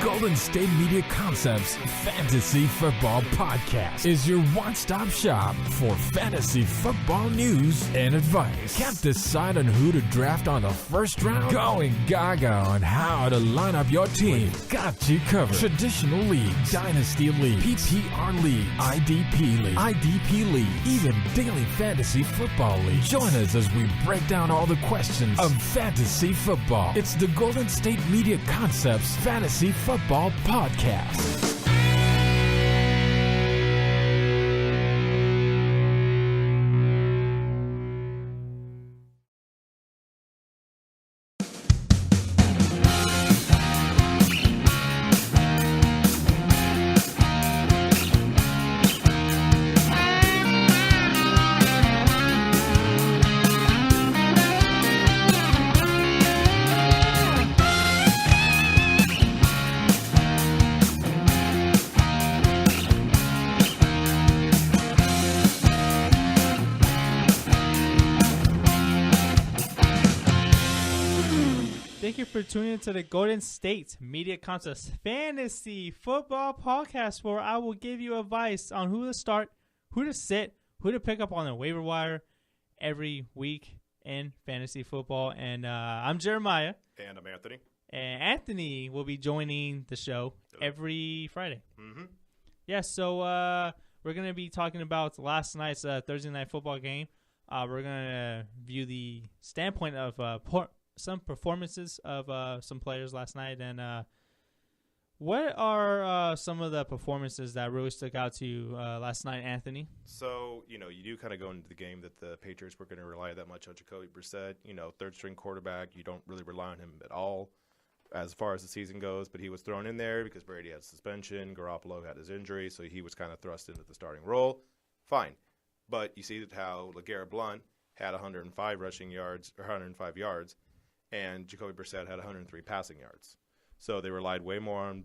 Golden State Media Concepts Fantasy Football Podcast is your one-stop shop for fantasy football news and advice. Can't decide on who to draft on the first round? Going gaga on how to line up your team. Got you covered. Traditional league, dynasty league, PPR league, IDP league, even daily fantasy football league. Join us as we break down all the questions of fantasy football. It's the Golden State Media Concepts Fantasy Football Podcast. Thank you for tuning into the Golden State Media Concepts Fantasy Football Podcast, where I will give you advice on who to start, who to sit, who to pick up on the waiver wire every week in fantasy football. And I'm Jeremiah. And I'm Anthony. And Anthony will be joining the show every Friday. Mm-hmm. Yeah, so we're going to be talking about last night's Thursday night football game. We're going to view the standpoint of some performances of some players last night. And what are some of the performances that really stuck out to you last night, Anthony? So, you do kind of go into the game that the Patriots were going to rely that much on Jacoby Brissett. Third-string quarterback, you don't really rely on him at all as far as the season goes. But he was thrown in there because Brady had suspension, Garoppolo had his injury, so he was kind of thrust into the starting role. Fine. But you see how LaGarrette Blount had 105 rushing yards, or 105 yards, and Jacoby Brissett had 103 passing yards. So they relied way more on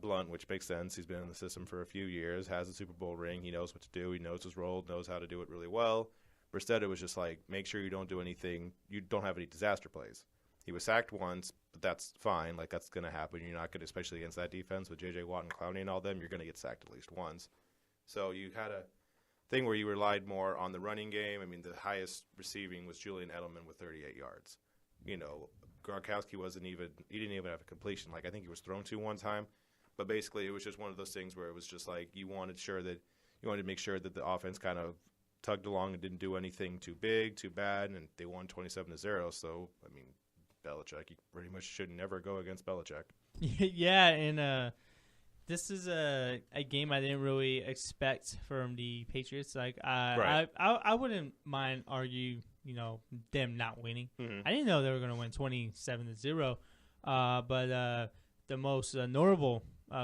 Blount, which makes sense. He's been in the system for a few years, has a Super Bowl ring. He knows what to do. He knows his role, knows how to do it really well. Brissett, it was just like, make sure you don't do anything. You don't have any disaster plays. He was sacked once, but that's fine. Like, that's going to happen. You're not going to, especially against that defense with J.J. Watt and Clowney and all them, you're going to get sacked at least once. So you had a thing where you relied more on the running game. I mean, the highest receiving was Julian Edelman with 38 yards. Gronkowski he didn't even have a completion. Like, I think he was thrown to one time. But basically, it was just one of those things where it was just like you wanted to make sure that the offense kind of tugged along and didn't do anything too big, too bad, and they won 27-0. So, I mean, Belichick, you pretty much should never go against Belichick. Yeah, and this is a game I didn't really expect from the Patriots. Like, Right. I wouldn't mind argue, them not winning. Mm-hmm. I didn't know they were going to win 27-0. But the most notable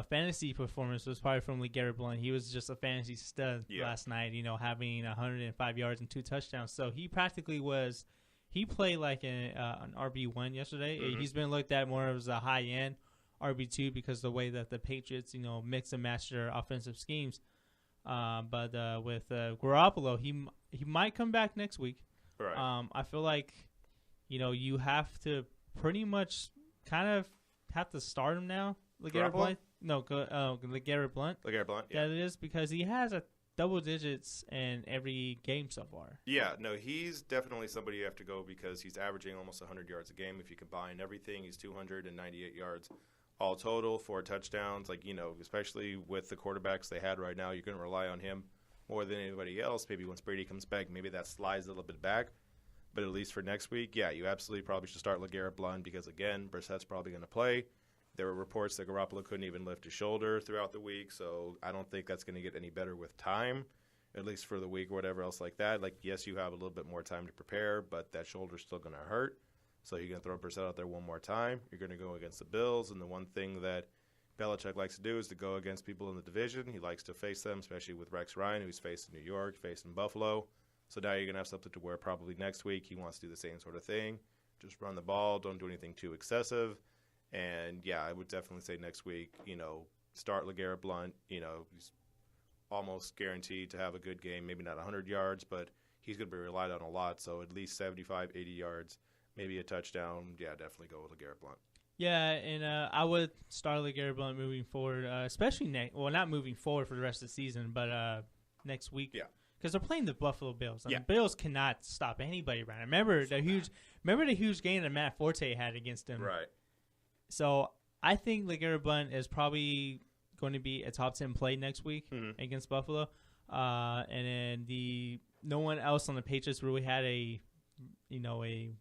fantasy performance was probably from LaGarrette Blount. He was just a fantasy stud last night, having 105 yards and 2 touchdowns. So he practically he played like an RB1 yesterday. Mm-hmm. He's been looked at more as a high-end RB2 because of the way that the Patriots, mix and match their offensive schemes. But with Garoppolo, he might come back next week. Right. I feel like, you have to pretty much kind of have to start him now. LaGarrette Blount? No, LaGarrette Blount. LaGarrette Blount, yeah. That it is because he has a double digits in every game so far. Yeah, no, he's definitely somebody you have to go because he's averaging almost 100 yards a game. If you combine everything, he's 298 yards all total, 4 touchdowns. Like, especially with the quarterbacks they had right now, you're going to rely on him more than anybody else. Maybe once Brady comes back, maybe that slides a little bit back. But at least for next week, yeah, you absolutely probably should start LaGarrette Blount because, again, Brissett's probably going to play. There were reports that Garoppolo couldn't even lift his shoulder throughout the week, so I don't think that's going to get any better with time, at least for the week or whatever else like that. Like, yes, you have a little bit more time to prepare, but that shoulder's still going to hurt. So you're going to throw Brissett out there one more time. You're going to go against the Bills, and the one thing that Belichick likes to do is to go against people in the division. He likes to face them, especially with Rex Ryan, who's faced in New York, faced in Buffalo. So now you're going to have something to where probably next week he wants to do the same sort of thing. Just run the ball. Don't do anything too excessive. And, yeah, I would definitely say next week, start LaGarrette Blount. He's almost guaranteed to have a good game, maybe not 100 yards, but he's going to be relied on a lot. So at least 75, 80 yards, maybe a touchdown. Yeah, definitely go with LaGarrette Blount. Yeah, and I would start LaGarrette Blount moving forward, especially not moving forward for the rest of the season, but next week. Yeah. Because they're playing the Buffalo Bills. Yeah. The Bills cannot stop anybody right now. Remember the huge game that Matt Forte had against them. Right. So I think LaGarrette Blount is probably going to be a top 10 play next week against Buffalo. And then no one else on the Patriots really had a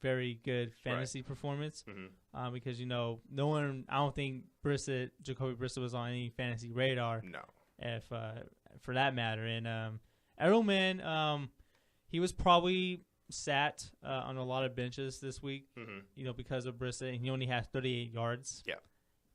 very good fantasy performance. Because no one, I don't think Jacoby Brissett was on any fantasy radar. No. If for that matter. And Edelman, he was probably sat on a lot of benches this week. Because of Brissett, and he only had 38 yards.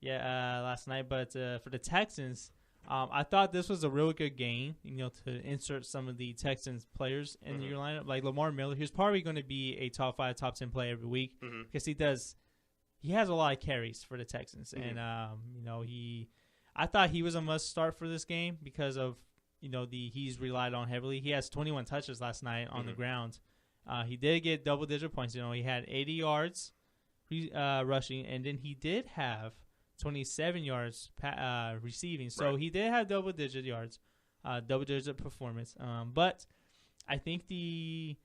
Yeah, last night. But for the Texans, I thought this was a really good game, to insert some of the Texans players in your lineup. Like Lamar Miller, he's probably going to be a top 5, top 10 play every week because he has a lot of carries for the Texans. And, I thought he was a must start for this game because of, he's relied on heavily. He has 21 touches last night on the ground. He did get double-digit points. He had 80 yards rushing, and then he did have 27 yards receiving. So he did have double-digit yards, double-digit performance. But I think the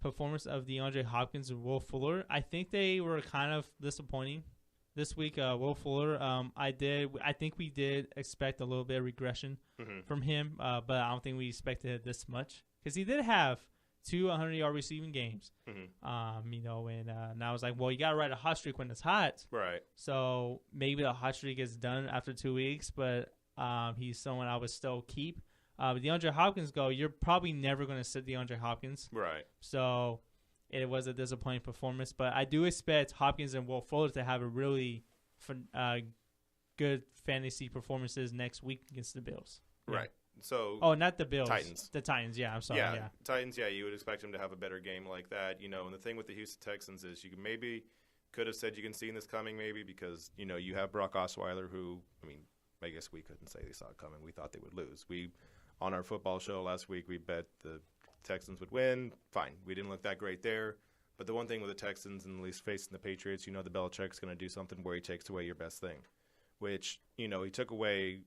performance of DeAndre Hopkins and Will Fuller, I think they were kind of disappointing this week. Will Fuller, I think we did expect a little bit of regression from him, but I don't think we expected it this much because he did have 2 100-yard receiving games. And I was like, well, you got to ride a hot streak when it's hot. Right. So maybe the hot streak is done after 2 weeks, but he's someone I would still keep. But DeAndre Hopkins, you're probably never going to sit DeAndre Hopkins. Right. So it was a disappointing performance, but I do expect Hopkins and Will Fuller to have a really good fantasy performances next week against the Bills. Right. So not the Bills. Titans. The Titans, yeah, I'm sorry. Yeah. Titans, you would expect them to have a better game like that. And the thing with the Houston Texans is you could have said you can see this coming maybe because, you have Brock Osweiler who, I guess we couldn't say they saw it coming. We thought they would lose. On our football show last week, we bet the Texans would win. Fine. We didn't look that great there. But the one thing with the Texans and at least facing the Patriots, the Belichick's going to do something where he takes away your best thing, which, he took away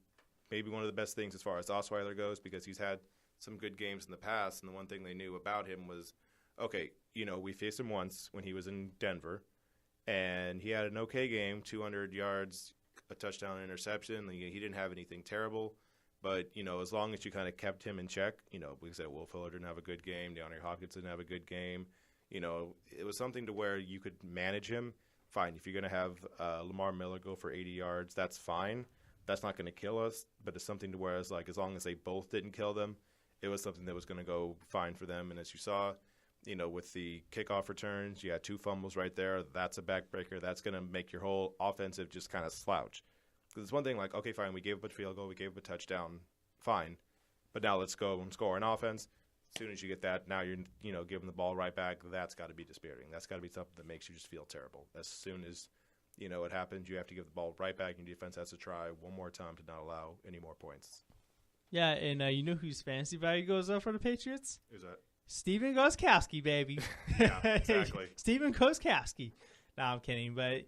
maybe one of the best things as far as Osweiler goes because he's had some good games in the past. And the one thing they knew about him was, okay, we faced him once when he was in Denver, and he had an okay game, 200 yards, a touchdown, interception. He didn't have anything terrible. But, as long as you kind of kept him in check, we said Will Fuller didn't have a good game, DeAndre Hopkins didn't have a good game. It was something to where you could manage him. Fine, if you're going to have Lamar Miller go for 80 yards, that's fine. That's not going to kill us, but it's something to where it's like as long as they both didn't kill them, it was something that was going to go fine for them. And as you saw, with the kickoff returns, you had 2 fumbles right there. That's a backbreaker. That's going to make your whole offensive just kind of slouch. Because it's one thing like, okay, fine, we gave up a field goal, we gave up a touchdown, fine. But now let's go and score an offense. As soon as you get that, now you're giving the ball right back. That's got to be dispiriting. That's got to be something that makes you just feel terrible. As soon as it happens, you have to give the ball right back, and your defense has to try one more time to not allow any more points. Yeah, and whose fantasy value goes up for the Patriots? Who's that? Steven Gostkowski, baby. Yeah, exactly. Steven Gostkowski. No, I'm kidding, but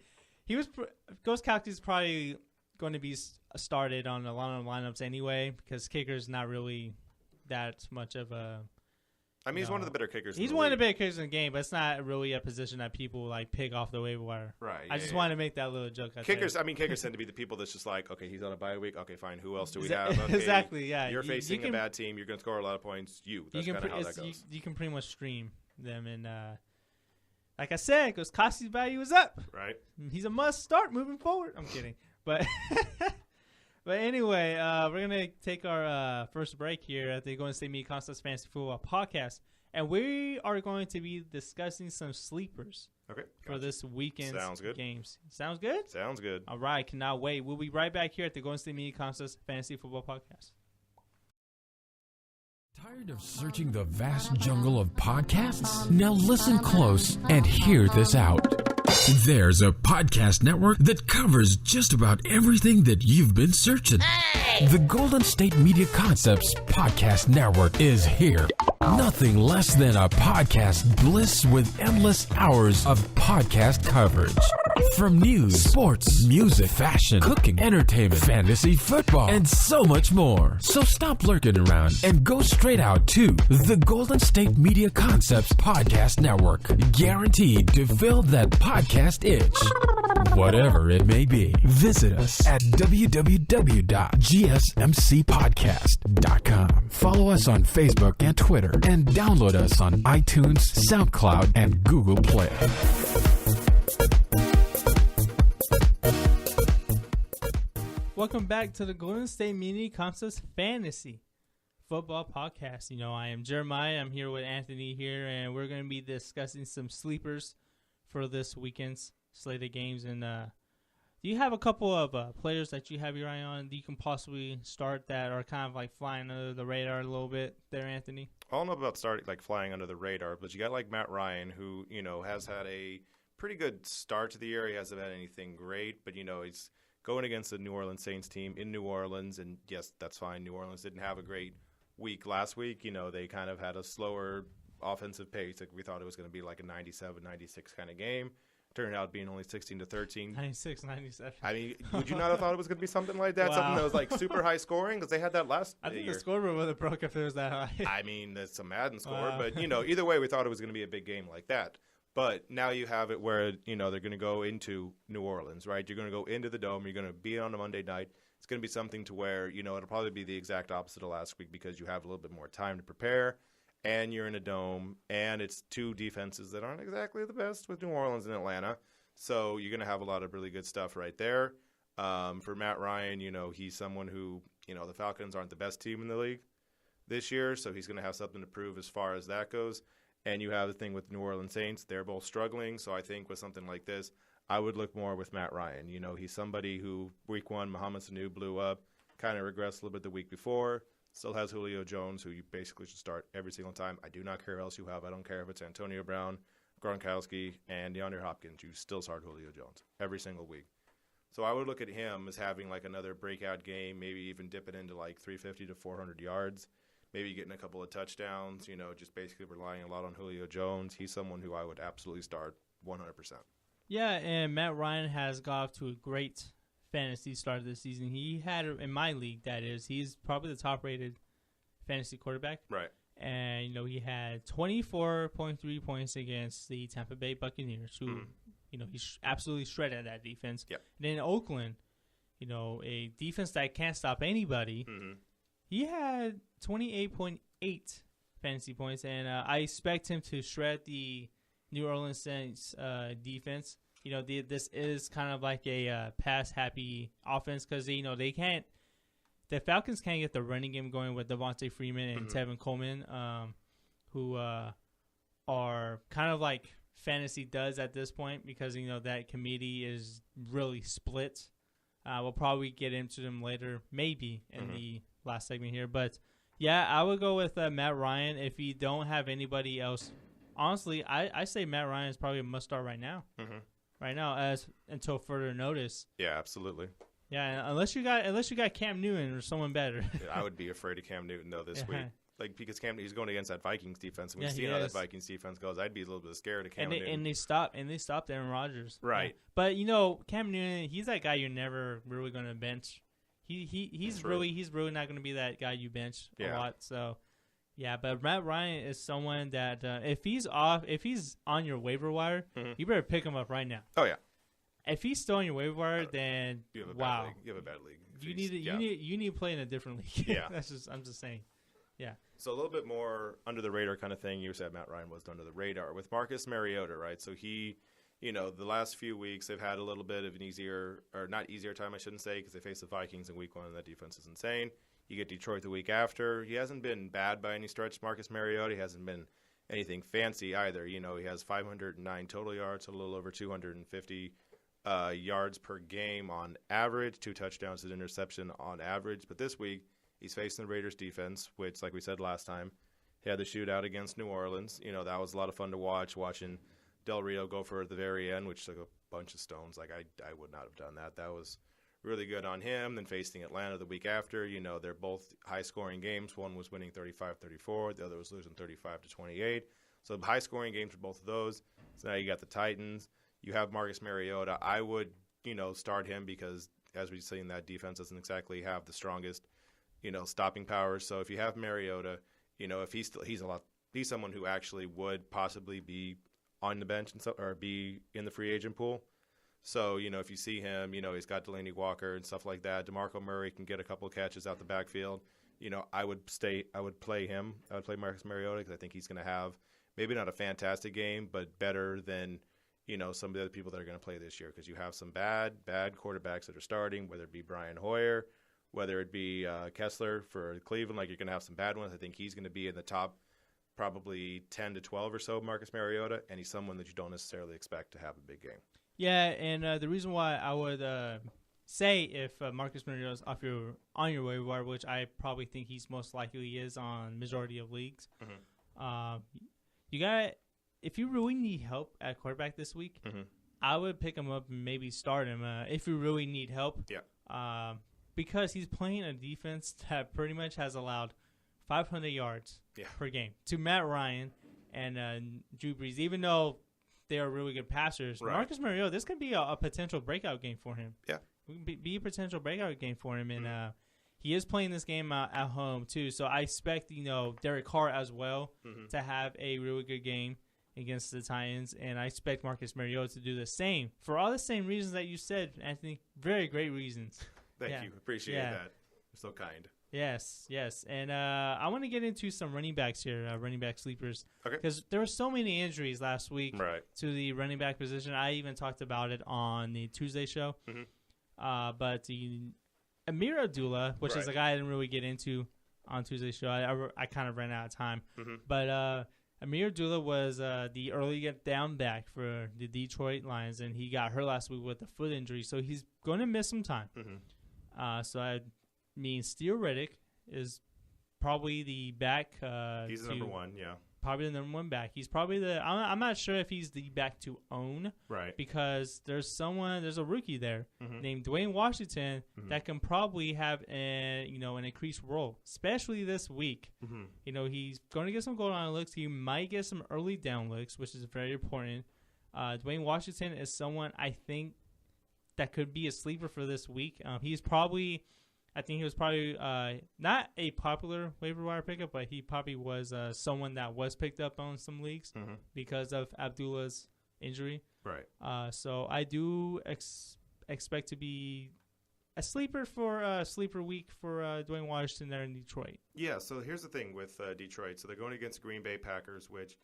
Gostkowski's probably going to be started on a lot of lineups anyway because kicker's not really that much of a. He's one of the better kickers. He's one of the better kickers in the game, but it's not really a position that people pick off the waiver wire. Right. I just wanted to make that little joke. Kickers tend to be the people that's just like, okay, he's on a bye week. Okay, fine. Who else do we have? Okay, exactly. Yeah. You're facing a bad team. You're going to score a lot of points. That's kind of how that goes. You can pretty much stream them, and like I said, Gostkowski's value is up. Right. He's a must start moving forward. I'm kidding, but. But anyway, we're going to take our first break here at the Golden State Media Concepts Fantasy Football Podcast, and we are going to be discussing some sleepers for this weekend's games. Sounds good? Sounds good. All right, cannot wait. We'll be right back here at the Golden State Media Concepts Fantasy Football Podcast. Tired of searching the vast jungle of podcasts? Now listen close and hear this out. There's a podcast network that covers just about everything that you've been searching. Hey! The Golden State Media Concepts Podcast Network is here. Nothing less than a podcast bliss with endless hours of podcast coverage. From news, sports, music, fashion, cooking, entertainment, fantasy, football, and so much more. So stop lurking around and go straight out to the Golden State Media Concepts Podcast Network. Guaranteed to fill that podcast itch. Whatever it may be, visit us at www.gsmcpodcast.com. Follow us on Facebook and Twitter, and download us on iTunes, SoundCloud, and Google Play. Welcome back to the Golden State Media Concepts Fantasy Football Podcast. I am Jeremiah. I'm here with Anthony here, and we're going to be discussing some sleepers for this weekend's slate of games. And do you have a couple of players that you have your eye on that you can possibly start that are kind of like flying under the radar a little bit there, Anthony? I don't know about starting like flying under the radar, but you got like Matt Ryan, who has had a pretty good start to the year. He hasn't had anything great, but he's going against the New Orleans Saints team in New Orleans, and yes, that's fine. New Orleans didn't have a great week last week. They kind of had a slower offensive pace. Like we thought it was going to be like a 97-96 kind of game. Turned out being only 16-13. 96-97. I mean, would you not have thought it was going to be something like that? Wow. Something that was like super high scoring? Because they had that last I think year. the scoreboard would have broke if it was that high. I mean, that's a Madden score. Wow. But, either way, we thought it was going to be a big game like that. But now you have it where, they're going to go into New Orleans, right? You're going to go into the Dome. You're going to be on a Monday night. It's going to be something to where, it'll probably be the exact opposite of last week because you have a little bit more time to prepare, and you're in a Dome, and it's two defenses that aren't exactly the best with New Orleans and Atlanta. So you're going to have a lot of really good stuff right there. For Matt Ryan, he's someone who, the Falcons aren't the best team in the league this year, so he's going to have something to prove as far as that goes. And you have the thing with New Orleans Saints. They're both struggling, so I think with something like this, I would look more with Matt Ryan. He's somebody who week one, Mohamed Sanu blew up, kind of regressed a little bit the week before, still has Julio Jones, who you basically should start every single time. I do not care who else you have. I don't care if it's Antonio Brown, Gronkowski, and DeAndre Hopkins. You still start Julio Jones every single week. So I would look at him as having like another breakout game, maybe even dip it into like 350 to 400 yards, maybe getting a couple of touchdowns, just basically relying a lot on Julio Jones. He's someone who I would absolutely start 100%. Yeah, and Matt Ryan has got off to a great fantasy start this season. He had, in my league, that is, he's probably the top-rated fantasy quarterback. Right. And, he had 24.3 points against the Tampa Bay Buccaneers, who, he absolutely shredded that defense. Yep. And then Oakland, a defense that can't stop anybody, he had 28.8 fantasy points, and I expect him to shred the New Orleans Saints defense. This is kind of like a pass-happy offense because, they can't – the Falcons can't get the running game going with Devontae Freeman and Tevin Coleman, who are kind of like fantasy does at this point because, that committee is really split. We'll probably get into them later, maybe, in the last segment here. But, yeah, I would go with Matt Ryan if you don't have anybody else. Honestly, I say Matt Ryan is probably a must-start right now. Right now, until further notice. Yeah, absolutely. Yeah, unless you got Cam Newton or someone better. Yeah, I would be afraid of Cam Newton though this week, because Cam he's going against that Vikings defense, and we've seen how that Vikings defense goes. I'd be a little bit scared of Cam Newton. And they stopped Aaron Rodgers. Right. Yeah. But Cam Newton, he's that guy you're never really going to bench. He's really not going to be that guy you bench a lot. So. Yeah, but Matt Ryan is someone that if he's on your waiver wire, you better pick him up right now. Oh yeah. If he's still on your waiver wire, then you have a wow, bad league. You have a bad league. You need to play in a different league. Yeah, I'm just saying. Yeah. So a little bit more under the radar kind of thing. You said Matt Ryan was under the radar with Marcus Mariota, right? So he, the last few weeks they've had a little bit of an easier, or not easier time, I shouldn't say, because they faced the Vikings in week one, and that defense is insane. You get Detroit the week after. He hasn't been bad by any stretch, Marcus Mariota. He hasn't been anything fancy either. He has 509 total yards, a little over 250 yards per game on average, 2 touchdowns and interception on average. But this week, he's facing the Raiders defense, which, like we said last time, he had the shootout against New Orleans. That was a lot of fun to watching Del Rio go for it at the very end, which took a bunch of stones. Like, I would not have done that. That was really good on him. Then facing Atlanta the week after, they're both high-scoring games. One was winning 35-34. The other was losing 35-28. So high-scoring games for both of those. So now you got the Titans. You have Marcus Mariota. I would, start him because, as we've seen, that defense doesn't exactly have the strongest, stopping powers. So if you have Mariota, if he's someone who actually would possibly be on the bench or be in the free agent pool. So, if you see him, he's got Delaney Walker and stuff like that. DeMarco Murray can get a couple of catches out the backfield. I would play him. I would play Marcus Mariota because I think he's going to have maybe not a fantastic game, but better than, some of the other people that are going to play this year, because you have some bad quarterbacks that are starting, whether it be Brian Hoyer, whether it be Kessler for Cleveland. Like, you're going to have some bad ones. I think he's going to be in the top probably 10 to 12 or so, Marcus Mariota, and he's someone that you don't necessarily expect to have a big game. Yeah, and the reason why I would say if Marcus Mariota's on your waiver wire, which I probably think he's most likely is on majority of leagues, if you really need help at quarterback this week, I would pick him up and maybe start him if you really need help. Yeah. Because he's playing a defense that pretty much has allowed 500 yards per game to Matt Ryan and Drew Brees, even though they are really good passers. Right. Marcus Mariota, this could be a potential breakout game for him. Yeah. Be a potential breakout game for him. And he is playing this game at home, too. So I expect, Derek Carr as well to have a really good game against the Titans. And I expect Marcus Mariota to do the same for all the same reasons that you said, Anthony. Very great reasons. Thank you. Appreciate that. You're so kind. Yes. And I want to get into some running backs here, running back sleepers. Okay. Because there were so many injuries last week to the running back position. I even talked about it on the Tuesday show. But the Amir Abdullah, which is a guy I didn't really get into on Tuesday's show, I kind of ran out of time. But Amir Abdullah was the early down back for the Detroit Lions, and he got hurt last week with a foot injury. So he's going to miss some time. Steele Reddick is probably the back. He's the number one, yeah. Probably the number one back. He's probably I'm not sure if he's the back to own. Right. Because there's a rookie there named Dwayne Washington that can probably have an increased role, especially this week. He's going to get some goal line looks. He might get some early down looks, which is very important. Dwayne Washington is someone I think that could be a sleeper for this week. He was probably not a popular waiver wire pickup, but he probably was someone that was picked up on some leagues because of Abdullah's injury. Right. So I do expect to be a sleeper for sleeper week for Dwayne Washington there in Detroit. Yeah, so here's the thing with Detroit. So they're going against Green Bay Packers, which,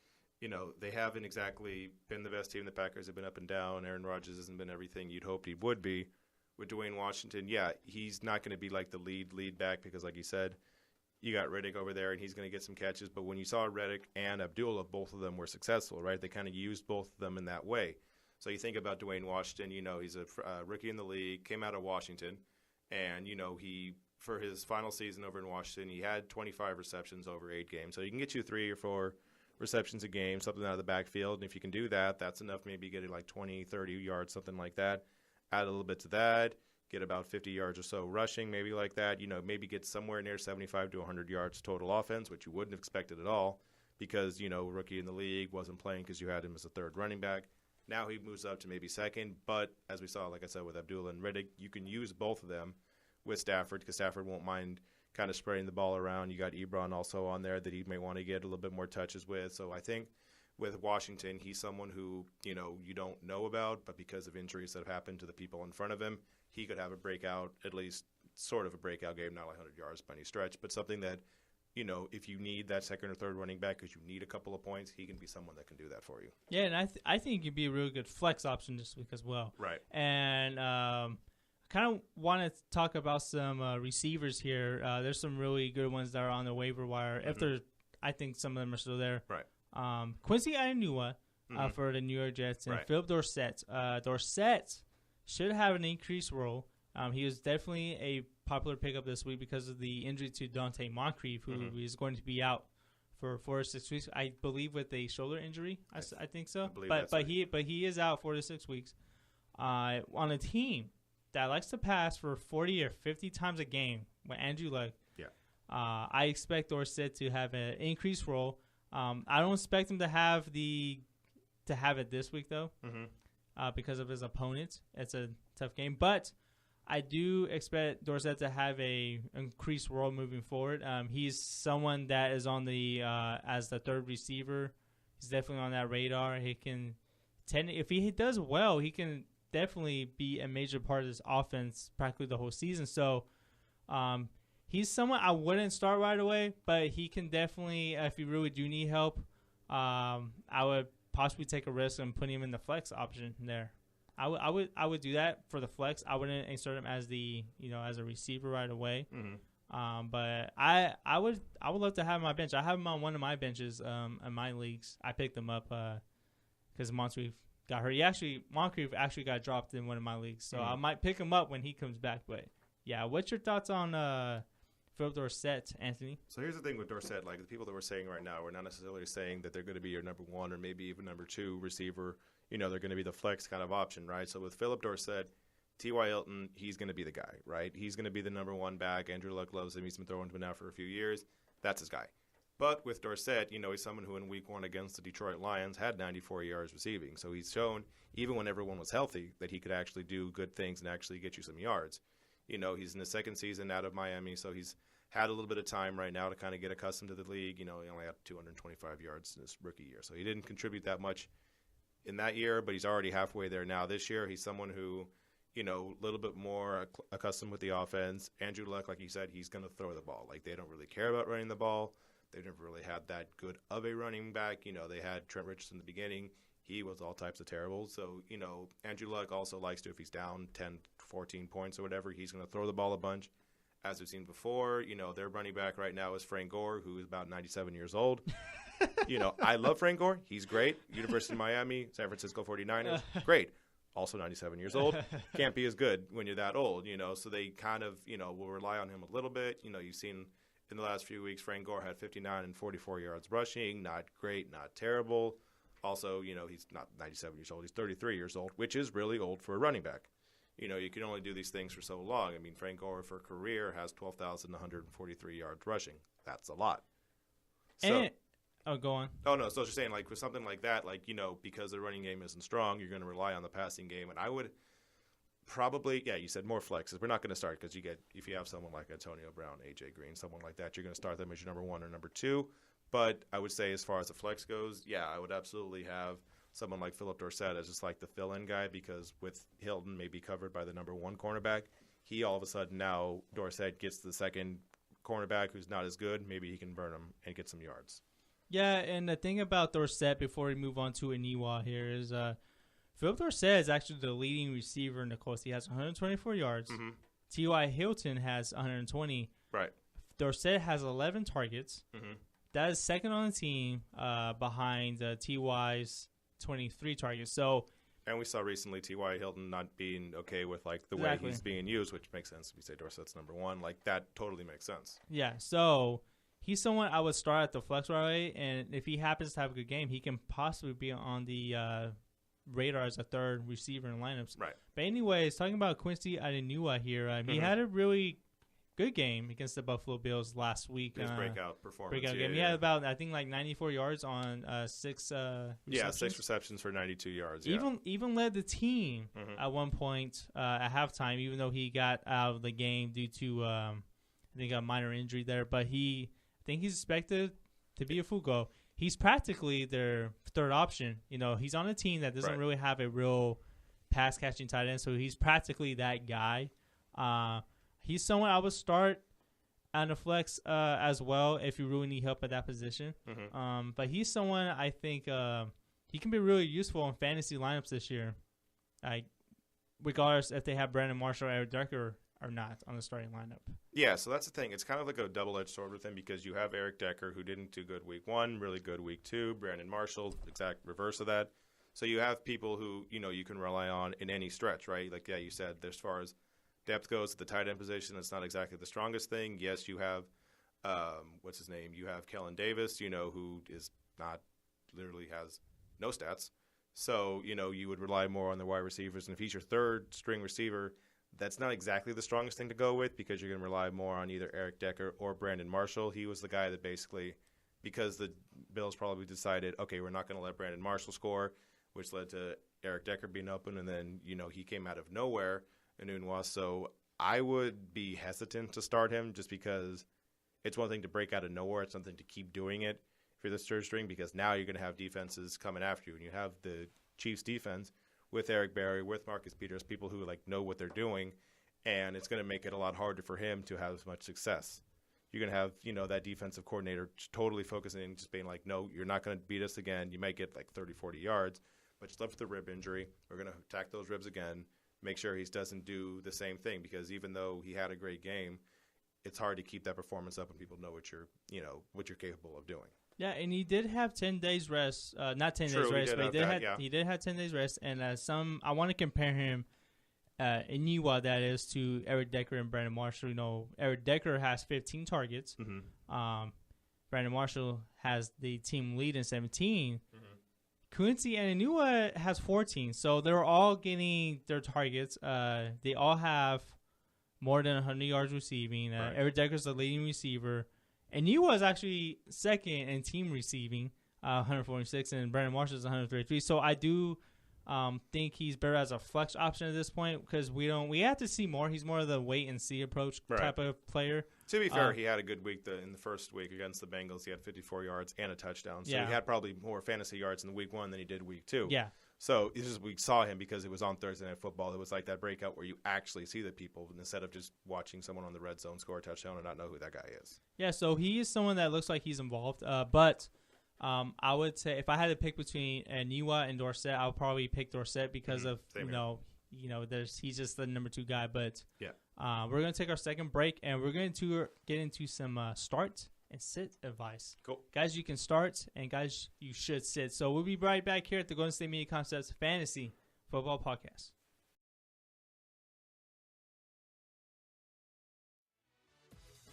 they haven't exactly been the best team. The Packers have been up and down. Aaron Rodgers hasn't been everything you'd hoped he would be. With Dwayne Washington, he's not going to be like the lead back because, like you said, you got Reddick over there and he's going to get some catches. But when you saw Reddick and Abdullah, both of them were successful, right? They kind of used both of them in that way. So you think about Dwayne Washington, he's a rookie in the league, came out of Washington, and, he for his final season over in Washington, he had 25 receptions over 8 games. So you can get you 3 or 4 receptions a game, something out of the backfield. And if you can do that, that's enough, maybe getting like 20, 30 yards, something like that. Add a little bit to that, get about 50 yards or so rushing, maybe like that. Maybe get somewhere near 75 to 100 yards total offense, which you wouldn't have expected at all because, rookie in the league, wasn't playing because you had him as a third running back. Now he moves up to maybe second. But as we saw, like I said, with Abdullah and Reddick, you can use both of them with Stafford because Stafford won't mind kind of spreading the ball around. You got Ebron also on there that he may want to get a little bit more touches with. So I think with Washington, he's someone who, you don't know about, but because of injuries that have happened to the people in front of him, he could have a breakout, at least sort of a breakout game, not like 100 yards by any stretch, but something that, if you need that second or third running back because you need a couple of points, he can be someone that can do that for you. Yeah, and I think he'd be a really good flex option this week as well. Right. And kind of want to talk about some receivers here. There's some really good ones that are on the waiver wire. I think some of them are still there. Right. Quincy Enunwa for the New York Jets and Phillip Dorsett. Dorsett should have an increased role. He was definitely a popular pickup this week because of the injury to Dante Moncrief, who is going to be out for 4 to 6 weeks. I believe with a shoulder injury. I think so. But he is out 4 to 6 weeks. On a team that likes to pass for 40 or 50 times a game with Andrew Luck. Yeah. I expect Dorsett to have an increased role. I don't expect him to have it this week though. because of his opponent. It's a tough game. But I do expect Dorsett to have a increased role moving forward. He's someone that is on the as the third receiver. He's definitely on that radar. He can if he does well, he can definitely be a major part of this offense practically the whole season. So he's someone I wouldn't start right away, but he can definitely, if you really do need help, I would possibly take a risk and put him in the flex option there. I would do that for the flex. I wouldn't insert him as as a receiver right away. Mm-hmm. But I would love to have him on my bench. I have him on one of my benches in my leagues. I picked him up because Moncrief got hurt. Moncrief actually got dropped in one of my leagues, so I might pick him up when he comes back. But yeah, what's your thoughts on Phillip Dorsett, Anthony? So here's the thing with Dorsett. Like the people that we're saying right now, we're not necessarily saying that they're going to be your number one or maybe even number two receiver. They're going to be the flex kind of option, right? So with Phillip Dorsett, T.Y. Hilton, he's going to be the guy, right? He's going to be the number one back. Andrew Luck loves him. He's been throwing to him now for a few years. That's his guy. But with Dorsett, he's someone who in week one against the Detroit Lions had 94 yards receiving. So he's shown, even when everyone was healthy, that he could actually do good things and actually get you some yards. He's in the second season out of Miami, so he's had a little bit of time right now to kind of get accustomed to the league. He only had 225 yards in his rookie year. So he didn't contribute that much in that year, but he's already halfway there now. This year, he's someone who, a little bit more accustomed with the offense. Andrew Luck, like you said, he's going to throw the ball. Like, they don't really care about running the ball. They've never really had that good of a running back. They had Trent Richardson in the beginning. He was all types of terrible. So, Andrew Luck also likes to, if he's down 10, 14 points or whatever, he's going to throw the ball a bunch. As we've seen before, their running back right now is Frank Gore, who is about 97 years old. I love Frank Gore. He's great. University of Miami, San Francisco 49ers, great. Also 97 years old. Can't be as good when you're that old, So they kind of, will rely on him a little bit. You've seen in the last few weeks, Frank Gore had 59 and 44 yards rushing. Not great, not terrible. Also, he's not 97 years old. He's 33 years old, which is really old for a running back. You can only do these things for so long. I mean, Frank Gore for a career has 12,143 yards rushing. That's a lot. So, go on. Oh, no. So I was just saying, like, with something like that, like, because the running game isn't strong, you're going to rely on the passing game. And I would probably, you said more flexes. We're not going to start because if you have someone like Antonio Brown, A.J. Green, someone like that, you're going to start them as your number one or number two. But I would say as far as the flex goes, I would absolutely have someone like Phillip Dorsett as just like the fill-in guy, because with Hilton maybe covered by the number one cornerback, he all of a sudden now Dorsett gets the second cornerback who's not as good. Maybe he can burn him and get some yards. Yeah, and the thing about Dorsett before we move on to Enunwa here is Phillip Dorsett is actually the leading receiver in the course. He has 124 yards. Mm-hmm. T.Y. Hilton has 120. Right. Dorsett has 11 targets. Mm-hmm. That is second on the team behind T.Y.'s 23 targets. So, and we saw recently T.Y. Hilton not being okay with like the way he's being used, which makes sense. If you say Dorsett's number one, like that totally makes sense. Yeah, so he's someone I would start at the flex right away, and if he happens to have a good game, he can possibly be on the radar as a third receiver in lineups. Right. But anyways, talking about Quincy Enunwa here, he had a really good game against the Buffalo Bills last week. His breakout performance. Game. He had about, I think, like 94 yards on six receptions. Yeah, 6 receptions for 92 yards. Even led the team at one point at halftime, even though he got out of the game due to, I think, a minor injury there. But I think he's expected to be a full go. He's practically their third option. He's on a team that doesn't really have a real pass-catching tight end, so he's practically that guy. He's someone I would start on the flex as well if you really need help at that position. Mm-hmm. But he's someone I think he can be really useful in fantasy lineups this year, regardless if they have Brandon Marshall or Eric Decker or not on the starting lineup. Yeah, so that's the thing. It's kind of like a double-edged sword with him because you have Eric Decker, who didn't do good week one, really good week two. Brandon Marshall, exact reverse of that. So you have people who, you can rely on in any stretch, right? Like, you said, as far as depth goes to the tight end position, it's not exactly the strongest thing. Yes, you have, what's his name? You have Kellen Davis, who is not, literally has no stats. So, you would rely more on the wide receivers. And if he's your third string receiver, that's not exactly the strongest thing to go with because you're going to rely more on either Eric Decker or Brandon Marshall. He was the guy that basically, because the Bills probably decided, okay, we're not going to let Brandon Marshall score. which led to Eric Decker being open, and then, he came out of nowhere, Enunwa. So I would be hesitant to start him just because it's one thing to break out of nowhere. It's something to keep doing it for the third string, because now you're going to have defenses coming after you. And you have the Chiefs defense with Eric Berry, with Marcus Peters, people who know what they're doing, and it's going to make it a lot harder for him to have as much success. You're going to have, that defensive coordinator totally focusing, just being like, no, you're not going to beat us again. You might get 30, 40 yards, but just left with the rib injury. We're going to attack those ribs again, make sure he doesn't do the same thing, because even though he had a great game, it's hard to keep that performance up when people know what you're capable of doing. Yeah, and he did have 10 days rest. Not 10 True, days rest, but he did have 10 days rest. And I want to compare him, Enunwa, that is, to Eric Decker and Brandon Marshall. Eric Decker has 15 targets. Mm-hmm. Brandon Marshall has the team lead in 17. Mm-hmm. Quincy and Enunwa has 14. So they're all getting their targets. They all have more than 100 yards receiving. Right. Eric Decker's the leading receiver. And he was actually second in team receiving, 146, and Brandon Marshall is 133. So I do think he's better as a flex option at this point, because we have to see more. He's more of the wait and see approach type of player. To be fair, he had a good week in the first week against the Bengals. He had 54 yards and a touchdown. So he had probably more fantasy yards in week 1 than he did week 2. Yeah. So we saw him because it was on Thursday Night Football. It was like that breakout where you actually see the people instead of just watching someone on the red zone score a touchdown and not know who that guy is. Yeah, so he is someone that looks like he's involved. But I would say if I had to pick between Enunwa and Dorsett, I would probably pick Dorsett because of he's just the number 2 guy. But we're gonna take our second break, and we're going to get into some start and sit advice. Cool. Guys, you can start, and guys, you should sit. So we'll be right back here at the Golden State Media Concepts Fantasy Football Podcast.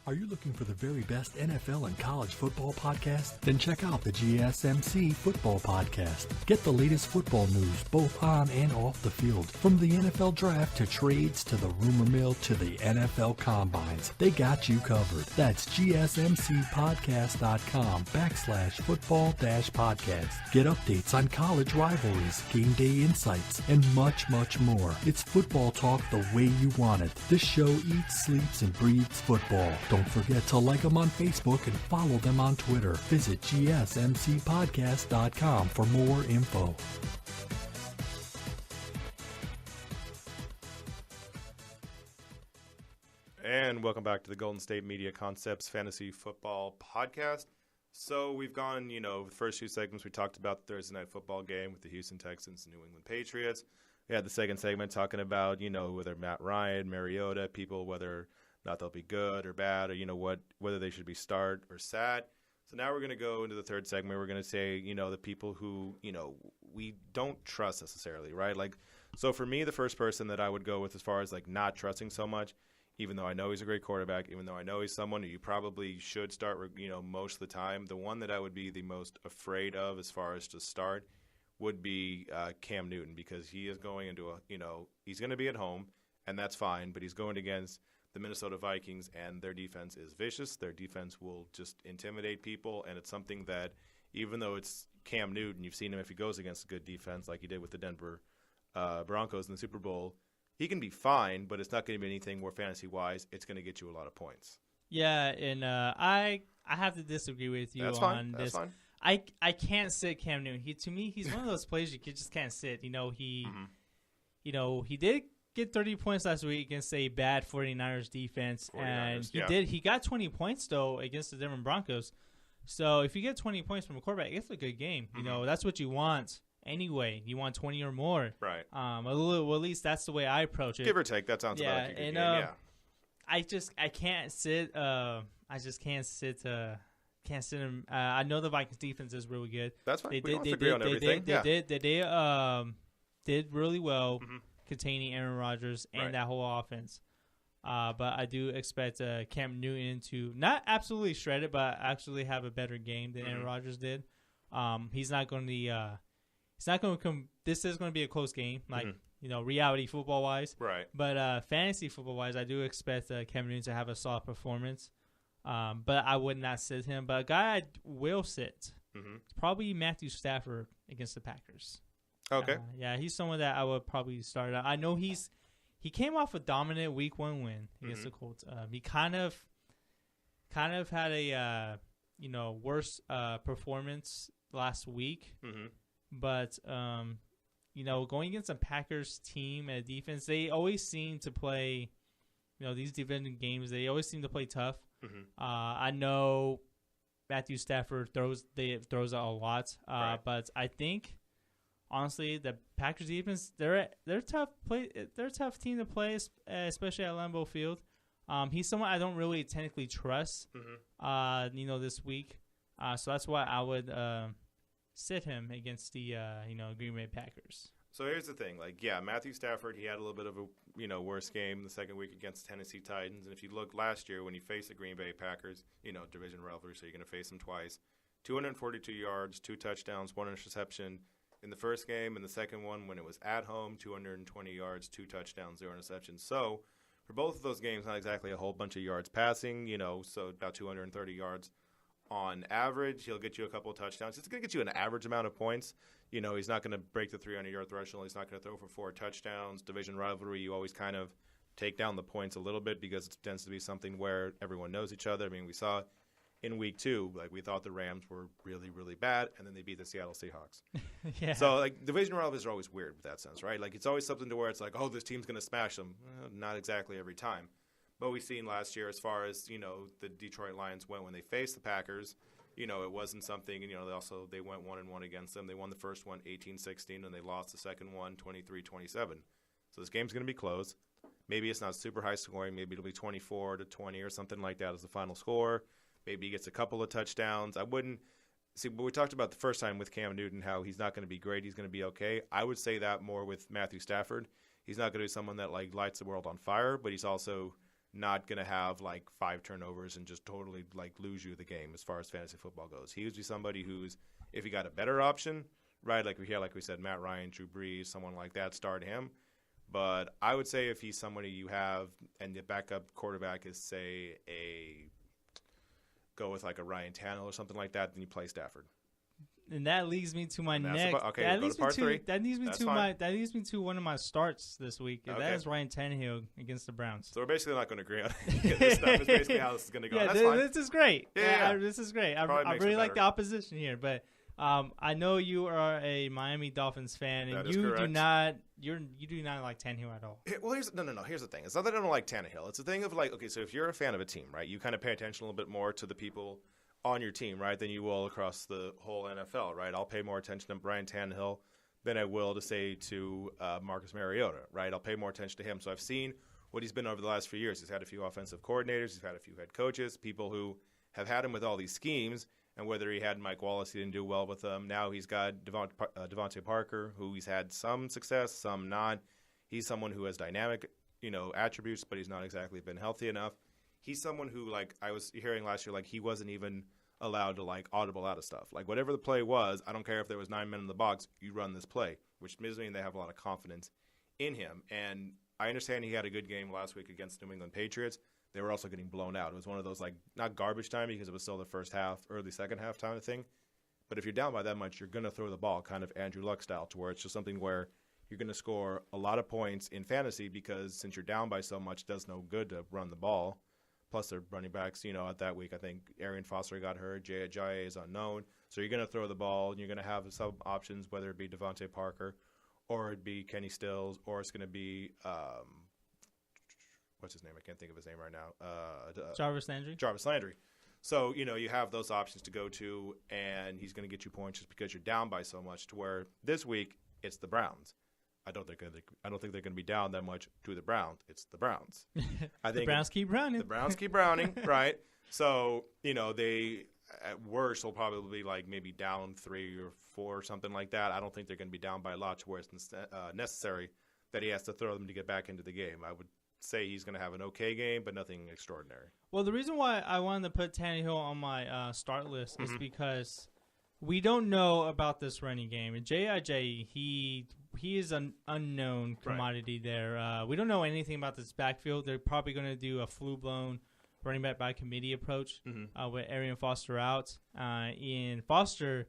Are you looking for the very best NFL and college football podcast? Then check out the GSMC Football Podcast. Get the latest football news both on and off the field. From the NFL Draft to trades to the rumor mill to the NFL Combines. They got you covered. That's GSMCpodcast.com/football-podcast. Get updates on college rivalries, game day insights, and much, much more. It's football talk the way you want it. This show eats, sleeps, and breathes football. Don't forget to like them on Facebook and follow them on Twitter. Visit GSMCpodcast.com for more info. And welcome back to the Golden State Media Concepts Fantasy Football Podcast. So we've gone, the first 2 segments we talked about the Thursday Night Football game with the Houston Texans and New England Patriots. We had the second segment talking about, whether Matt Ryan, Mariota, people, whether not they'll be good or bad, or whether they should be start or sat. So now we're going to go into the third segment. We're going to say, the people who, we don't trust necessarily, right? So for me, the first person that I would go with as far as not trusting so much, even though I know he's a great quarterback, even though I know he's someone who you probably should start, most of the time, the one that I would be the most afraid of as far as to start would be Cam Newton, because he is going into he's going to be at home, and that's fine, but he's going against the Minnesota Vikings, and their defense is vicious. Their defense will just intimidate people, and it's something that, even though it's Cam Newton, you've seen him if he goes against a good defense like he did with the Denver Broncos in the Super Bowl, he can be fine, but it's not going to be anything where fantasy-wise it's going to get you a lot of points. Yeah, and I have to disagree with you on this. That's fine. I can't sit Cam Newton. He's one of those players you just can't sit. He did get 30 points last week against a bad 49ers defense, and he got 20 points though against the Denver Broncos. So if you get 20 points from a quarterback, it's a good game. That's what you want anyway. You want 20 or more, right? Well, at least that's the way I approach it. Give or take, that sounds about like a good game. I can't sit. I just can't sit. Can't sit him. I know the Vikings defense is really good. That's fine. We don't agree on everything. They did really well. Containing Aaron Rodgers and that whole offense. But I do expect Cam Newton to not absolutely shred it, but actually have a better game than Aaron Rodgers did. He's not going to come. This is going to be a close game, reality football wise. Right. But fantasy football wise, I do expect Cam Newton to have a solid performance. But I would not sit him. But a guy I will sit, it's probably Matthew Stafford against the Packers. Okay. Yeah, he's someone that I would probably start out. I know he came off a dominant Week 1 win against the Colts. He kind of had a worse performance last week, but going against a Packers team and Defense, they always seem to play. These division games, they always seem to play tough. I know Matthew Stafford throws out a lot, Right. but I think honestly the Packers defense they're tough play. They're a tough team to play, especially at Lambeau Field. He's someone I don't really technically trust. This week, so that's why I would sit him against the Green Bay Packers. So here's the thing, Matthew Stafford, he had a little bit of a worse game the second week against the Tennessee Titans, and if you look last year when he faced the Green Bay Packers, division rivalry, so you're going to face them twice. 242 yards, 2 touchdowns, 1 interception in the first game, and the second one when it was at home, 220 yards, 2 touchdowns, 0 interceptions. So for both of those games, not exactly a whole bunch of yards passing, so about 230 yards on average. He'll get you a couple of touchdowns. It's going to get you an average amount of points. He's not going to break the 300-yard threshold. He's not going to throw for 4 touchdowns. Division rivalry, you always kind of take down the points a little bit because it tends to be something where everyone knows each other. I mean, we saw in week 2, we thought the Rams were really, really bad, and then they beat the Seattle Seahawks. Yeah. So, division rivalries are always weird with that sense, right? It's always something to where it's like, oh, this team's going to smash them. Not exactly every time. But we've seen last year as far as, the Detroit Lions went when they faced the Packers, it wasn't something, they went 1-1 against them. They won the first one 18-16, and they lost the second one 23-27. So this game's going to be close. Maybe it's not super high scoring. Maybe it'll be 24-20 or something like that as the final score. Maybe he gets a couple of touchdowns. I wouldn't – see, but we talked about the first time with Cam Newton how he's not going to be great. He's going to be okay. I would say that more with Matthew Stafford. He's not going to be someone that, lights the world on fire, but he's also – not going to have 5 turnovers and just totally lose you the game as far as fantasy football goes. He would be somebody who's, if he got a better option, right, like we said, Matt Ryan, Drew Brees, someone like that, start him. But I would say if he's somebody you have and the backup quarterback is, say, go with a Ryan Tannehill or something like that, then you play Stafford. And that leads me to my next. Okay, that leads me to part 3. That leads me to one of my starts this week. Okay. That is Ryan Tannehill against the Browns. So we're basically not going to agree on this stuff. It's basically how this is going to go. Yeah, That's fine. This is great. Yeah. This is great. I really like the opposition here, but I know you are a Miami Dolphins fan, and you do not like Tannehill at all. Well, here's the thing. It's not that I don't like Tannehill. It's a thing of okay, so if you're a fan of a team, right, you kind of pay attention a little bit more to the people on your team, right, than you will across the whole NFL, right? I'll pay more attention to Brian Tannehill than I will to Marcus Mariota, right? I'll pay more attention to him. So I've seen what he's been over the last few years. He's had a few offensive coordinators. He's had a few head coaches, people who have had him with all these schemes, and whether he had Mike Wallace, he didn't do well with them. Now he's got Devontae Parker, who he's had some success, some not. He's someone who has dynamic, attributes, but he's not exactly been healthy enough. He's someone who, I was hearing last year, he wasn't even allowed to, audible out of stuff. Whatever the play was, I don't care if there was 9 men in the box, you run this play, which means they have a lot of confidence in him. And I understand he had a good game last week against New England Patriots. They were also getting blown out. It was one of those, not garbage time because it was still the first half, early second half time of thing. But if you're down by that much, you're going to throw the ball kind of Andrew Luck style to where it's just something where you're going to score a lot of points in fantasy because since you're down by so much, it does no good to run the ball. Plus, their running backs, at that week, I think Arian Foster got hurt. Jay Ajayi is unknown. So you're going to throw the ball, and you're going to have some options, whether it be Devontae Parker or it be Kenny Stills, or it's going to be what's his name? I can't think of his name right now. Jarvis Landry. Jarvis Landry. So, you have those options to go to, and he's going to get you points just because you're down by so much to where this week it's the Browns. I don't think they're going to be down that much to the Browns. It's the Browns. I think the Browns keep browning. The Browns keep browning, right? So, they at worst will probably be maybe down 3 or 4 or something like that. I don't think they're going to be down by a lot to where it's necessary that he has to throw them to get back into the game. I would say he's going to have an okay game, but nothing extraordinary. Well, the reason why I wanted to put Tannehill on my start list is because we don't know about this running game. And J.I.J., he is an unknown commodity there. We don't know anything about this backfield. They're probably going to do a full-blown running back by committee approach with Arian Foster out. Ian Foster,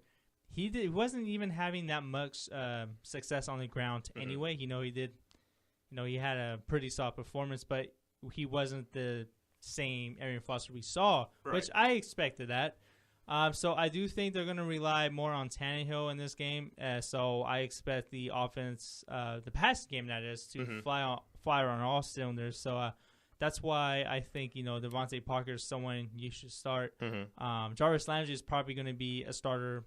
he wasn't even having that much success on the ground anyway. He had a pretty solid performance, but he wasn't the same Arian Foster we saw, which I expected that. So I do think they're going to rely more on Tannehill in this game. So I expect the offense, the pass game that is, to fire on all cylinders. So that's why I think Devontae Parker is someone you should start. Jarvis Landry is probably going to be a starter,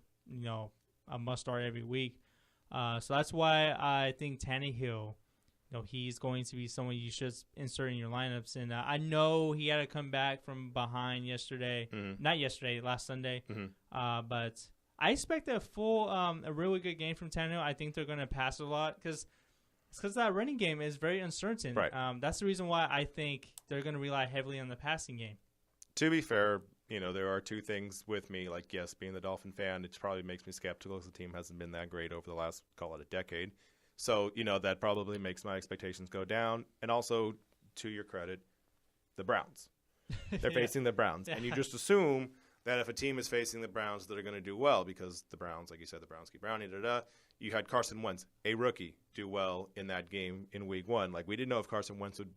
a must start every week. So that's why I think Tannehill, he's going to be someone you should insert in your lineups. And I know he had to come back from behind yesterday. Not yesterday, last Sunday. But I expect a really good game from Tannehill. I think they're going to pass a lot because that running game is very uncertain. Right. That's the reason why I think they're going to rely heavily on the passing game. To be fair, there are two things with me. Like, yes, being the Dolphin fan, it probably makes me skeptical because the team hasn't been that great over the last, call it a decade. So, that probably makes my expectations go down. And also, to your credit, the Browns. They're facing the Browns. And you just assume that if a team is facing the Browns, they're going to do well because the Browns, like you said, the Browns keep Browning, You had Carson Wentz, a rookie, do well in that game in week 1. Like, we didn't know if Carson Wentz would,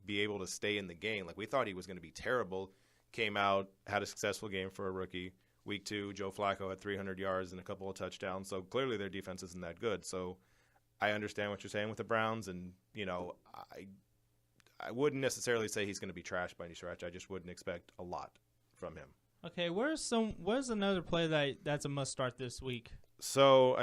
be able to stay in the game. Like, we thought he was going to be terrible. Came out, had a successful game for a rookie. Week 2, Joe Flacco had 300 yards and a couple of touchdowns. So, clearly their defense isn't that good. So, I understand what you're saying with the Browns, and I wouldn't necessarily say he's going to be trashed by any stretch. I just wouldn't expect a lot from him. Okay, where's another play that's a must start this week? So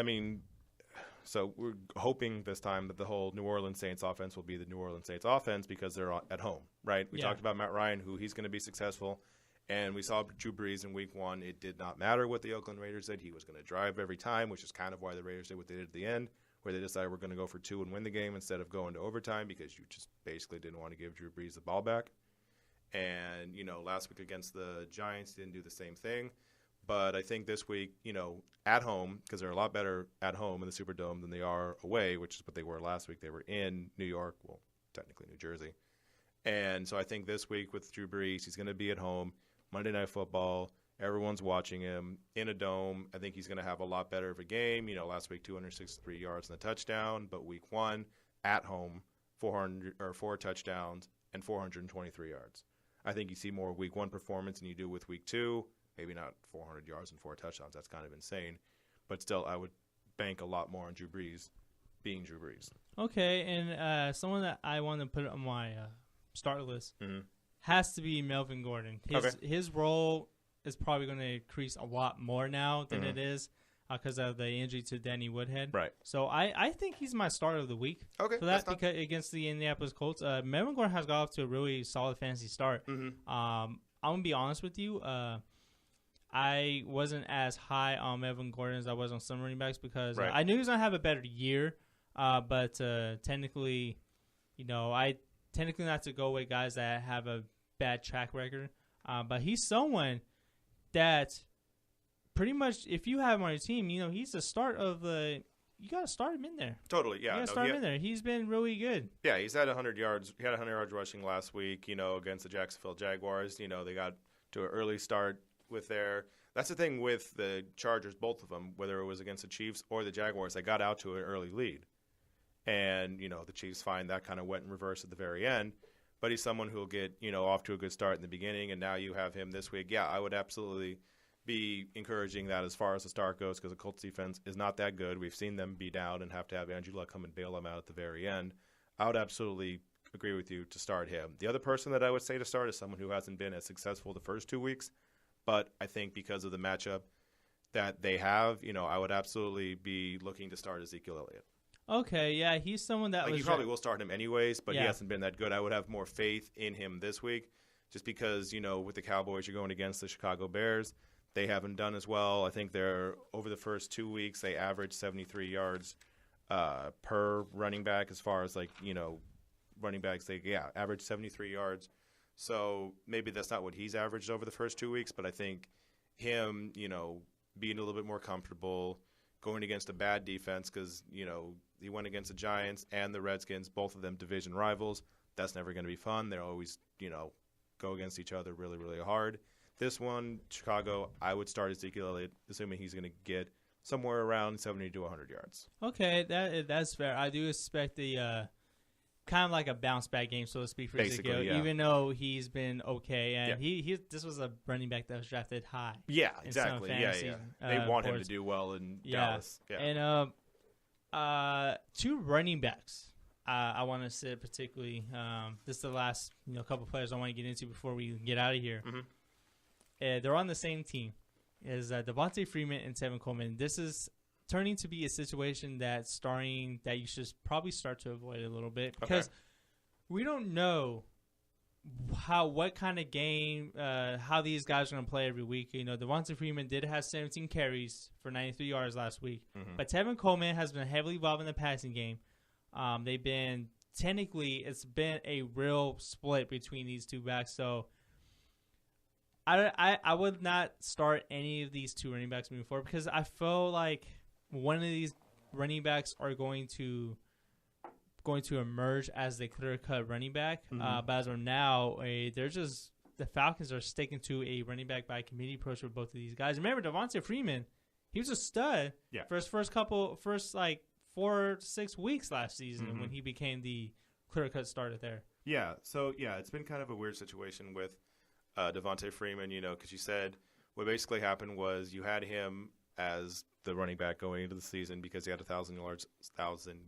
we're hoping this time that the whole New Orleans Saints offense will be the New Orleans Saints offense because they're at home, right? We talked about Matt Ryan, who he's going to be successful, and we saw Drew Brees in week 1. It did not matter what the Oakland Raiders did. He was going to drive every time, which is kind of why the Raiders did what they did at the end, where they decided we're going to go for 2 and win the game instead of going to overtime because you just basically didn't want to give Drew Brees the ball back. And, last week against the Giants, didn't do the same thing. But I think this week, at home, because they're a lot better at home in the Superdome than they are away, which is what they were last week. They were in New York, well, technically New Jersey. And so I think this week with Drew Brees, he's going to be at home, Monday Night Football. Everyone's watching him in a dome. I think he's going to have a lot better of a game. Last week, 263 yards and a touchdown. But week 1, at home, 4 touchdowns and 423 yards. I think you see more week 1 performance than you do with week 2. Maybe not 400 yards and 4 touchdowns. That's kind of insane. But still, I would bank a lot more on Drew Brees being Drew Brees. Okay, and someone that I want to put on my start list has to be Melvin Gordon. His role is probably going to increase a lot more now than it is because of the injury to Danny Woodhead. Right. So I think he's my start of the week. Okay. For that, because against the Indianapolis Colts, Melvin Gordon has got off to a really solid fantasy start. I'm going to be honest with you. I wasn't as high on Melvin Gordon as I was on some running backs because I knew he was going to have a better year. But technically, I technically not to go with guys that have a bad track record. But he's someone that pretty much, if you have him on your team, he's the start of the – you got to start him in there. Totally, yeah. You got to start him in there. He's been really good. Yeah, he's had 100 yards. He had 100 yards rushing last week, against the Jacksonville Jaguars. They got to an early start with that's the thing with the Chargers, both of them, whether it was against the Chiefs or the Jaguars, they got out to an early lead. And, the Chiefs find that kind of went in reverse at the very end. But he's someone who will get, off to a good start in the beginning, and now you have him this week. Yeah, I would absolutely be encouraging that as far as the start goes because the Colts defense is not that good. We've seen them be down and have to have Andrew Luck come and bail them out at the very end. I would absolutely agree with you to start him. The other person that I would say to start is someone who hasn't been as successful the first 2 weeks, but I think because of the matchup that they have, I would absolutely be looking to start Ezekiel Elliott. Okay, yeah, he's someone that you probably will start him anyways, but he hasn't been that good. I would have more faith in him this week just because, with the Cowboys, you're going against the Chicago Bears. They haven't done as well. I think they're over the first 2 weeks, they averaged 73 yards per running back as far as, running backs. They average 73 yards. So maybe that's not what he's averaged over the first 2 weeks, but I think him, being a little bit more comfortable, going against a bad defense because, he went against the Giants and the Redskins, both of them division rivals. That's never going to be fun. They're always, go against each other really, really hard. This one, Chicago, I would start Ezekiel Elliott, assuming he's going to get somewhere around 70 to 100 yards. Okay, that's fair. I do expect the kind of like a bounce back game, so to speak, for Ezekiel, even though he's been okay. And he this was a running back that was drafted high. Yeah, exactly. They want him to do well in Dallas. Yeah. And 2 running backs I want to say particularly. This is the last couple players I want to get into before we get out of here. Mm-hmm. They're on the same team. Is Devontae Freeman and Tevin Coleman. This is turning to be a situation that you should probably start to avoid a little bit because we don't know what kind of game how these guys are going to play every week. Devontae Freeman did have 17 carries for 93 yards last week, but Tevin Coleman has been heavily involved in the passing game. They've been it's been a real split between these two backs. So I would not start any of these 2 running backs moving forward because I feel like one of these running backs are going to emerge as the clear-cut running back. But as of now, the Falcons are sticking to a running back by committee approach for both of these guys. Remember, Devontae Freeman, he was a stud for his first 4 to 6 weeks last season when he became the clear-cut starter there. Yeah, so it's been kind of a weird situation with Devontae Freeman, because you said what basically happened was you had him as the running back going into the season because he had 1,000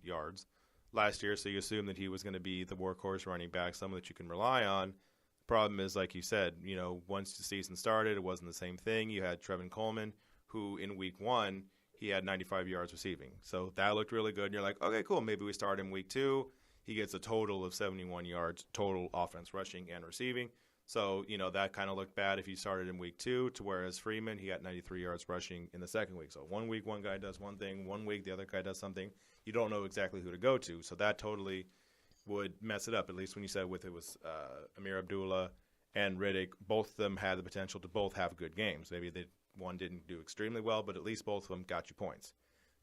yards last year, so you assume that he was going to be the workhorse running back, someone that you can rely on. The problem is, like you said, once the season started, it wasn't the same thing. You had Tevin Coleman, who in week 1, he had 95 yards receiving. So that looked really good, and you're like, okay, cool, maybe we start him week 2. He gets a total of 71 yards, total offense rushing and receiving. So, that kind of looked bad if you started in week 2, to whereas Freeman, he got 93 yards rushing in the second week. So 1 week, one guy does one thing. 1 week, the other guy does something. You don't know exactly who to go to. So that totally would mess it up, at least when you said it was Amir Abdullah and Riddick. Both of them had the potential to both have good games. Maybe one didn't do extremely well, but at least both of them got you points.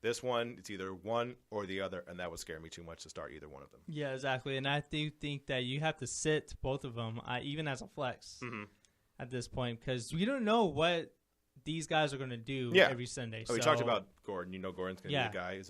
This one, it's either one or the other, and that would scare me too much to start either one of them. Yeah, exactly. And I do think that you have to sit both of them, even as a flex at this point, because we don't know what these guys are going to do every Sunday. We talked about Gordon. Gordon's going to be the guy.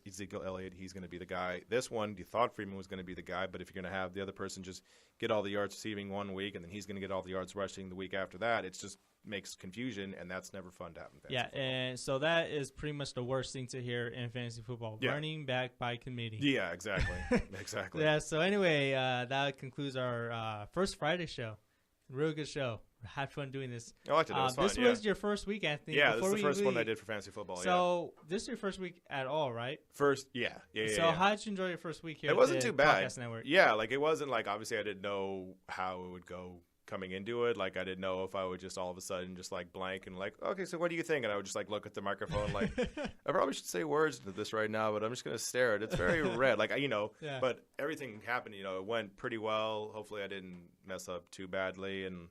Ezekiel Elliott, he's going to be the guy. This one, you thought Freeman was going to be the guy, but if you're going to have the other person just get all the yards receiving 1 week, and then he's going to get all the yards rushing the week after that, it's just makes confusion, and that's never fun to have in fantasy football. And so that is pretty much the worst thing to hear in fantasy football, running back by committee. Yeah, exactly. Exactly. Yeah, so anyway, that concludes our first Friday show. Real good show. Had fun doing this. I liked it. It was fun. This was your first week, Anthony. Yeah, this is the first one I did for fantasy football. So this is your first week at all, right? First, yeah. So how did you enjoy your first week here? It wasn't too bad. Podcast Network? Yeah, it wasn't obviously I didn't know how it would go coming into it. I didn't know if I would just all of a sudden just blank and okay, so what do you think? And I would just look at the microphone I probably should say words to this right now, but I'm just going to stare at it. It's very red. But everything happened, it went pretty well. Hopefully I didn't mess up too badly and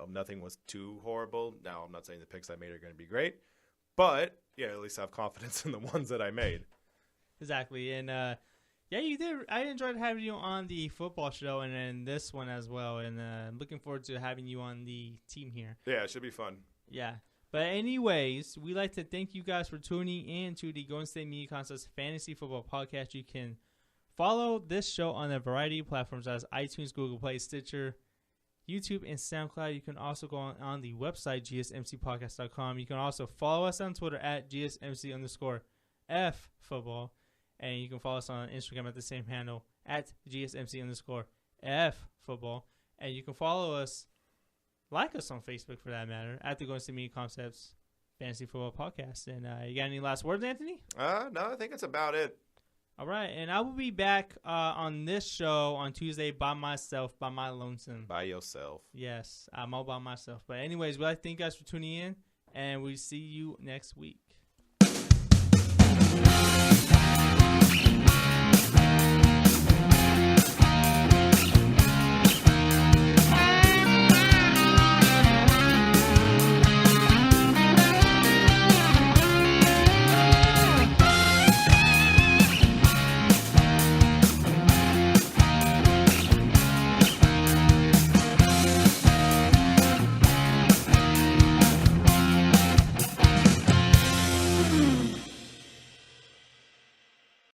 nothing was too horrible. Now, I'm not saying the picks I made are going to be great, but at least I have confidence in the ones that I made. Exactly. And you did. I enjoyed having you on the football show and then this one as well. And I'm looking forward to having you on the team here. Yeah, it should be fun. Yeah. But anyways, we'd like to thank you guys for tuning in to the Golden State Media Concepts Fantasy Football Podcast. You can follow this show on a variety of platforms as iTunes, Google Play, Stitcher, YouTube, and SoundCloud. You can also go on the website, gsmcpodcast.com. You can also follow us on Twitter at GSMC_FFootball. And you can follow us on Instagram at the same handle at GSMC_FFootball. And you can follow us, like us on Facebook for that matter, at the Golden State Media Concepts Fantasy Football Podcast. And you got any last words, Anthony? No, I think it's about it. All right. And I will be back on this show on Tuesday by myself, by my lonesome. By yourself. Yes, I'm all by myself. But anyways, we'd like to thank you guys for tuning in, and we'll see you next week.